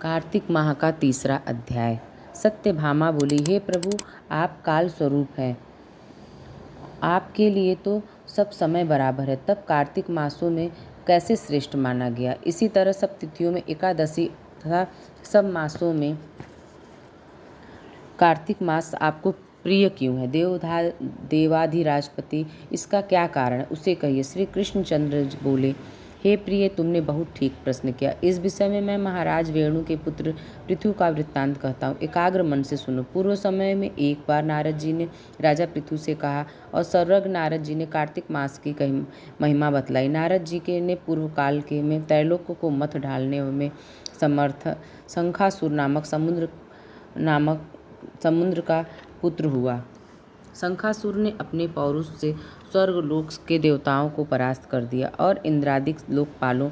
कार्तिक माह का तीसरा अध्याय। सत्यभामा बोली, हे प्रभु, आप काल स्वरूप हैं, आपके लिए तो सब समय बराबर है। तब कार्तिक मासों में कैसे श्रेष्ठ माना गया? इसी तरह सब तिथियों में एकादशी तथा सब मासों में कार्तिक मास आपको प्रिय क्यों है? देवाधिराजपति, इसका क्या कारण है, उसे कहिए। श्री कृष्णचंद्र बोले, हे प्रिय, तुमने बहुत ठीक प्रश्न किया। इस विषय में मैं महाराज वेणु के पुत्र पृथु का वृत्तांत कहता हूँ, एकाग्र मन से सुनो। पूर्व समय में एक बार नारद जी ने राजा पृथु से कहा और सर्वज्ञ नारद जी ने कार्तिक मास की महिमा बतलाई। नारद जी के ने पूर्व काल के में त्रैलोक्य को मथ ढालने में समर्थ शंखासुर नामक समुद्र का पुत्र हुआ। शंखासुर ने अपने पौरुष से स्वर्गलोक के देवताओं को परास्त कर दिया और इंद्रादिक लोकपालों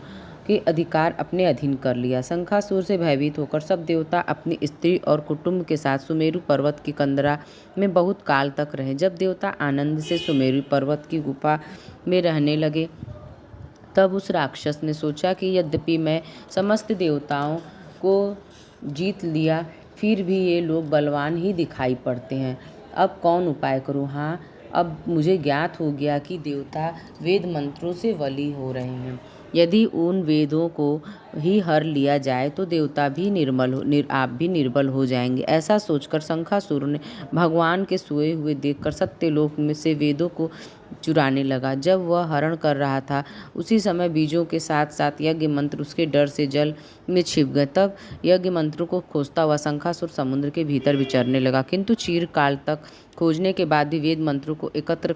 के अधिकार अपने अधीन कर लिया। शंखासुर से भयभीत होकर सब देवता अपनी स्त्री और कुटुंब के साथ सुमेरु पर्वत की कंदरा में बहुत काल तक रहे। जब देवता आनंद से सुमेरु पर्वत की गुफा में रहने लगे, तब उस राक्षस ने सोचा कि यद्यपि मैं समस्त देवताओं को जीत लिया, फिर भी ये लोग बलवान ही दिखाई पड़ते हैं। अब कौन उपाय करूं? हाँ, अब मुझे ज्ञात हो गया कि देवता वेद मंत्रों से बली हो रहे हैं। यदि उन वेदों को ही हर लिया जाए तो देवता भी आप भी निर्बल हो जाएंगे। ऐसा सोचकर शंखासुर ने भगवान के सोए हुए देखकर सत्यलोक में से वेदों को चुराने लगा। जब वह हरण कर रहा था, उसी समय बीजों के साथ साथ यज्ञ मंत्र उसके डर से जल में छिप गए। तब यज्ञ मंत्रों को खोजता हुआ शंखासुर समुद्र के भीतर विचरने लगा, किंतु चिरकाल तक खोजने के बाद भी वेद मंत्रों को एकत्र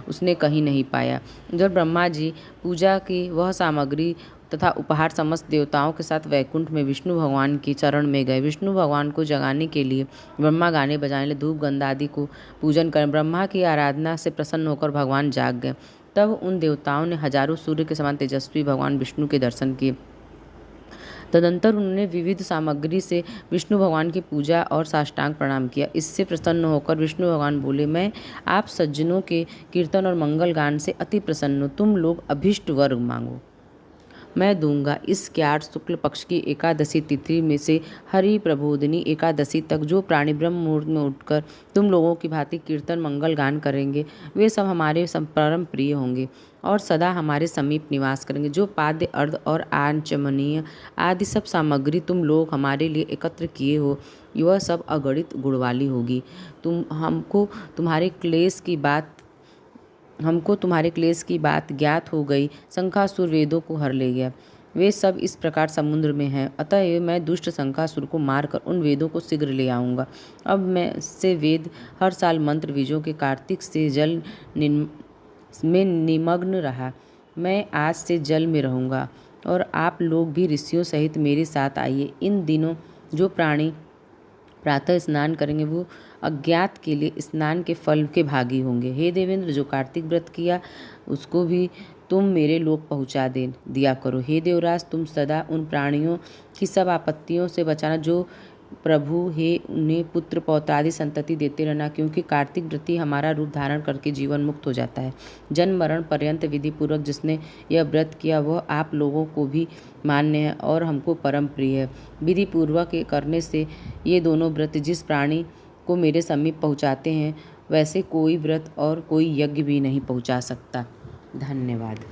उसने कहीं नहीं पाया। जब ब्रह्मा जी पूजा की वह सामग्री तथा उपहार समस्त देवताओं के साथ वैकुंठ में विष्णु भगवान की चरण में गए। विष्णु भगवान को जगाने के लिए ब्रह्मा गाने बजाने लिए धूप गंध आदि को पूजन करें। ब्रह्मा की आराधना से प्रसन्न होकर भगवान जाग गए। तब उन देवताओं ने हजारों सूर्य के समान तेजस्वी भगवान विष्णु के दर्शन किए। तदंतर उन्होंने विविध सामग्री से विष्णु भगवान की पूजा और साष्टांग प्रणाम किया। इससे प्रसन्न होकर विष्णु भगवान बोले, मैं आप सज्जनों के कीर्तन और मंगल गान से अति प्रसन्न हूँ। तुम लोग अभीष्ट वर मांगो, मैं दूंगा। इस क्याट शुक्ल पक्ष की एकादशी तिथि में से हरि प्रबोधिनी एकादशी तक जो प्राणी ब्रह्म मुहूर्त में उठकर तुम लोगों की भांति कीर्तन मंगल गान करेंगे, वे सब हमारे परम प्रिय होंगे और सदा हमारे समीप निवास करेंगे। जो पाद्य अर्ध और आचमनीय आदि सब सामग्री तुम लोग हमारे लिए एकत्र किए हो, वह सब अगणित गुण वाली होगी। हमको तुम्हारे क्लेश की बात ज्ञात हो गई। शंखासुर वेदों को हर ले गया। वे सब इस प्रकार समुद्र में हैं। अतएव मैं दुष्ट शंखासुर को मारकर उन वेदों को शीघ्र ले आऊँगा। अब मैं से वेद हर साल मंत्र बीजों के कार्तिक से जल में निमग्न रहा। मैं आज से जल में रहूँगा और आप लोग भी ऋषियों सहित मेरे साथ आइए। इन दिनों जो प्राणी प्रातः स्नान करेंगे वो अज्ञात के लिए स्नान के फल के भागी होंगे। हे देवेंद्र, जो कार्तिक व्रत किया उसको भी तुम मेरे लोक पहुँचा दिया करो। हे देवराज, तुम सदा उन प्राणियों की सब आपत्तियों से बचाना जो प्रभु हे उन्हें पुत्र पौत्र आदि संतति देते रहना, क्योंकि कार्तिक व्रती हमारा रूप धारण करके जीवन मुक्त हो जाता है। जन्म मरण पर्यंत विधि पूर्वक जिसने यह व्रत किया वह आप लोगों को भी मान्य है और हमको परम प्रिय है। विधि पूर्वक करने से ये दोनों व्रत जिस प्राणी को मेरे समीप पहुँचाते हैं, वैसे कोई व्रत और कोई यज्ञ भी नहीं पहुँचा सकता। धन्यवाद।